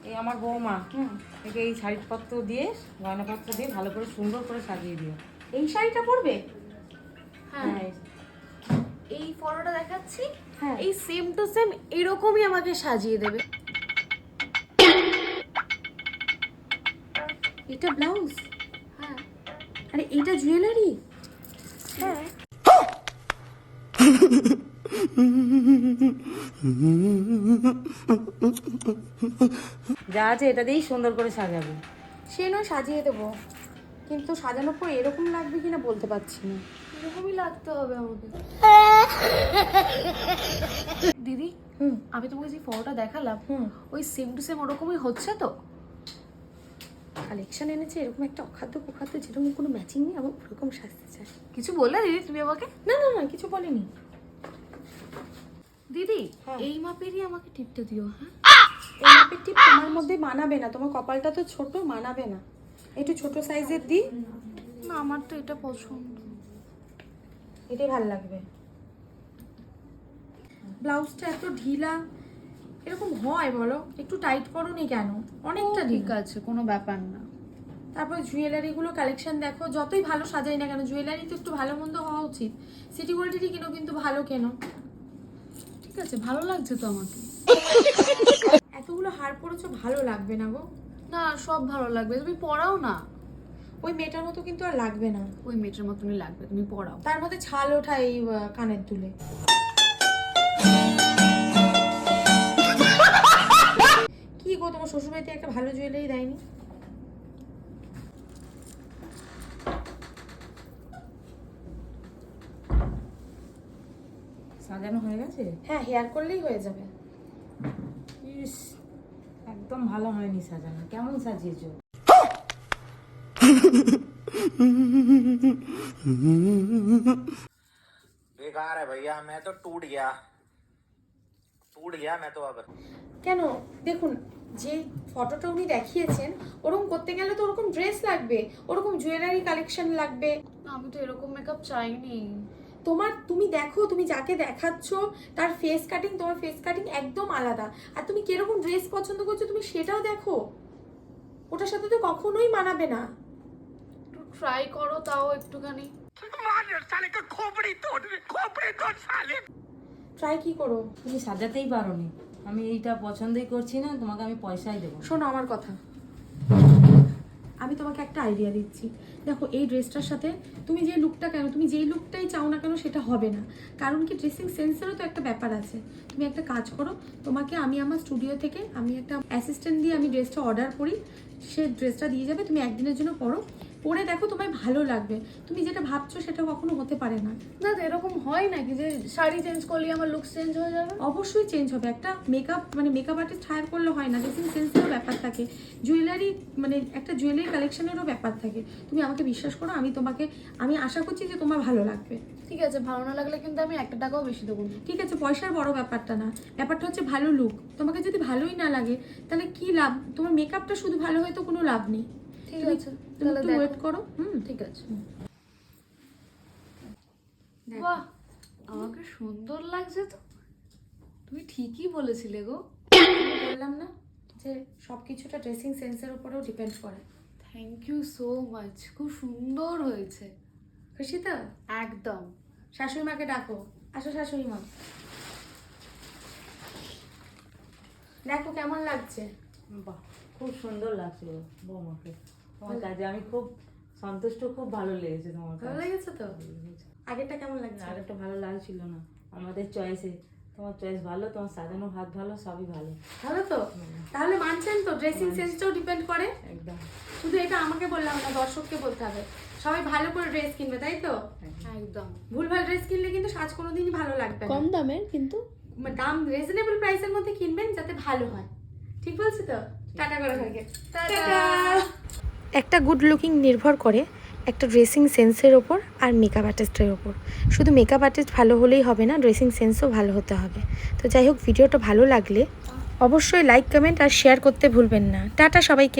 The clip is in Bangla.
এই আমার বৌমা একে এই শাড়িপত্র দিয়ে গয়নাপত্র দিয়ে ভালো করে সুন্দর করে সাজিয়ে দিও। এই শাড়িটা পরবে? হ্যাঁ এই ফটোটা দেখাচ্ছি, হ্যাঁ এই সেম টু সেম এরকমই আমাকে সাজিয়ে দেবে। এটা ব্লাউজ, হ্যাঁ আরে এটা জুয়েলারি। হ্যাঁ যা আছে এটা দিয়েই সুন্দর করে সাজাবে। সে নয় সাজিয়ে দেবো, কিন্তু সাজানোর পর এরকম লাগবে কিনা বলতে পারছি না। এরকমই লাগতে হবে আমাকে। দিদি আমি তোমাকে যে ফটোটা দেখালাম ওই সেম টু সেম ওরকমই হচ্ছে তো? কালেকশন এনেছে এরকম একটা অখাদ্য কুখাদ্য যেরকম কোনো ম্যাচিং নেই, আবার ওরকম সাজতে চায়। কিছু বললে দিদি তুমি আমাকে? না না না কিছু বলেনি দিদি। এই মাপেরই আমাকে টিপটা দিও। হ্যাঁ এই মাপের টিপ তোমার মধ্যে মানাবে না, তোমার কপালটা তো ছোট, মানাবে না। একটু ছোট সাইজের দিই। না আমার তো এটা পছন্দ, এটাই ভালো লাগবে। ব্লাউজটা এত ঢিলা এরকম হয় বলো? একটু টাইট করো নি কেন? অনেকটা ঠিক ঢিলা। আছে কোনো ব্যাপার না। তারপর জুয়েলারিগুলো কালেকশন দেখো, যতই ভালো সাজাই না কেন জুয়েলারি তো একটু ভালো মন্দ হওয়া উচিত। সিটি গোল্ডেরই কেনো, কিন্তু ভালো কেনো। ঠিক আছে ভালো লাগছে তো আমাকে। এতগুলো হার পরেছো, ভালো লাগবে না গো। না সব ভালো লাগবে, তুমি পড়াও না। ওই মেয়েটার মতো কিন্তু আর লাগবে না। ওই মেয়েটার মতনই লাগবে, তুমি পড়াও। তার মধ্যে ছাল ওঠা এই কানের দুলে। কি গো, তোমার শ্বশুরবাড়িতে একটা ভালো জুয়েলারি দেয়নি? সাজানো হয়ে গেছে? হ্যাঁ, হেয়ার করলেই হয়ে যাবে। ইস, একদম ভালো হয়নি সাজানো। কেমন সাজিয়েছো? बेकार है भैया, मैं तो टूट गया मैं तो अब। কেন দেখুন, যে ফটোটা উনি দেখিয়েছেন ওরকম করতে গেলে তো ওরকম ড্রেস লাগবে, ওরকম জুয়েলারি কালেকশন লাগবে। না, আমি তো এরকম মেকআপ চাইনি। তুমি দেখো, তুমি যাকে দেখাচ্ছ তার ফেস কাটিং, তোমার ফেস কাটিং একদম আলাদা। আর তুমি কিরকম ড্রেস পছন্দ করছো তুমি সেটাও দেখো, ওটার সাথে তো কখনোই মানাবে না। একটু ট্রাই করো তাও একটুখানি। ট্রাই কি করো? তুমি সাজাতেই পারোনি। আমি এইটা পছন্দই করছি না, তোমাকে আমি পয়সাই দেবো না। শোনো আমার কথা, আমি তোমাকে একটা আইডিয়া দিচ্ছি। দেখো এই ড্রেসটার সাথে তুমি যে লুকটা, কেন তুমি যেই লুকটাই চাও না কেন সেটা হবে না। কারণ কি, ড্রেসিং সেন্সেরও তো একটা ব্যাপার আছে। তুমি একটা কাজ করো, তোমাকে আমি আমার স্টুডিও থেকে আমি একটা অ্যাসিস্ট্যান্ট দিয়ে আমি ড্রেসটা অর্ডার করি, সে ড্রেসটা দিয়ে যাবে। তুমি একদিনের জন্য পরে দেখো, তোমায় ভালো লাগবে। তুমি যেটা ভাবছো সেটা কখনো হতে পারে না। না তো এরকম হয় নাকি যে শাড়ি চেঞ্জ করলে আমার লুক চেঞ্জ হয়ে যাবে? অবশ্যই চেঞ্জ হবে। একটা মেকআপ আর্টিস্ট হায়ার করলে হয় না, ড্রেসিং সেন্সেরও ব্যাপার থাকে, জুয়েলারি একটা জুয়েলারি কালেকশনেরও ব্যাপার থাকে। তুমি আমাকে বিশ্বাস করো, আমি আশা করছি যে তোমার ভালো লাগবে। ঠিক আছে, ভালো না লাগলে কিন্তু আমি 1 টাকাও বেশি দেবো না। ঠিক আছে, পয়সার বড় ব্যাপারটা না, ব্যাপারটা হচ্ছে ভালো লুক। তোমাকে যদি ভালোই না লাগে তাহলে কি লাভ? তোমার মেকআপটা শুধু ভালো হয় তো কোনো লাভ নেই। ঠিক আছে তুমি তাহলে একটু ওয়েট করো। ঠিক আছে। বাহ, আমাকে সুন্দর লাগছে তো। তুমি ঠিকই বলেছিলে গো। বললাম না যে সবকিছুটা ড্রেসিং সেন্সের উপরেও ডিপেন্ড করে। থ্যাংক ইউ সো মাচ, খুব সুন্দর হয়েছে। খুশি তো? একদম। শাশুড়ি মাকে ডাকো, আসো শাশুড়ি মা, দেখো কেমন লাগছে। বাহ, খুব সুন্দর লাগছে বৌমাকে। তোমার কাজে আমি খুব সন্তুষ্ট, খুব ভালো লেগেছে তোমার কাজ। ভালো লেগেছে তো? আগেরটা কেমন লাগছে? আরেকটা ভালো লাগছিল না। আমাদের চয়েসে, তোমার চয়েস ভালো, তোমার সাজানো হাত ভালো, সবই ভালো। ভালো তো? তাহলে মানছেন তো? ড্রেসিং সেন্সটাও ডিপেন্ড করে। একদম। শুধু এটা আমাকে বললাম না, দর্শককে বলতে হবে। সবাই ভালো করে ড্রেস কিনবে, তাই তো? একদম। ভুলভাল ড্রেস কিনলে কিন্তু সাজ কোনোদিনই ভালো লাগবে না। কম দামের কিন্তু দাম রিজনেবল প্রাইসের মধ্যে কিনবেন, যাতে ভালো হয়। ঠিক বলছি তো? টাটা করে থাকে। টাটা। একটা গুড লুকিং নির্ভর করে একটা ড্রেসিং সেন্সের ওপর আর মেকআপ আর্টিস্টের ওপর। শুধু মেকআপ আর্টিস্ট ভালো হলেই হবে না, ড্রেসিং সেন্সও ভালো হতে হবে। তো যাই হোক, ভিডিওটা ভালো লাগলে অবশ্যই লাইক, কমেন্ট আর শেয়ার করতে ভুলবেন না। টাটা সবাইকে।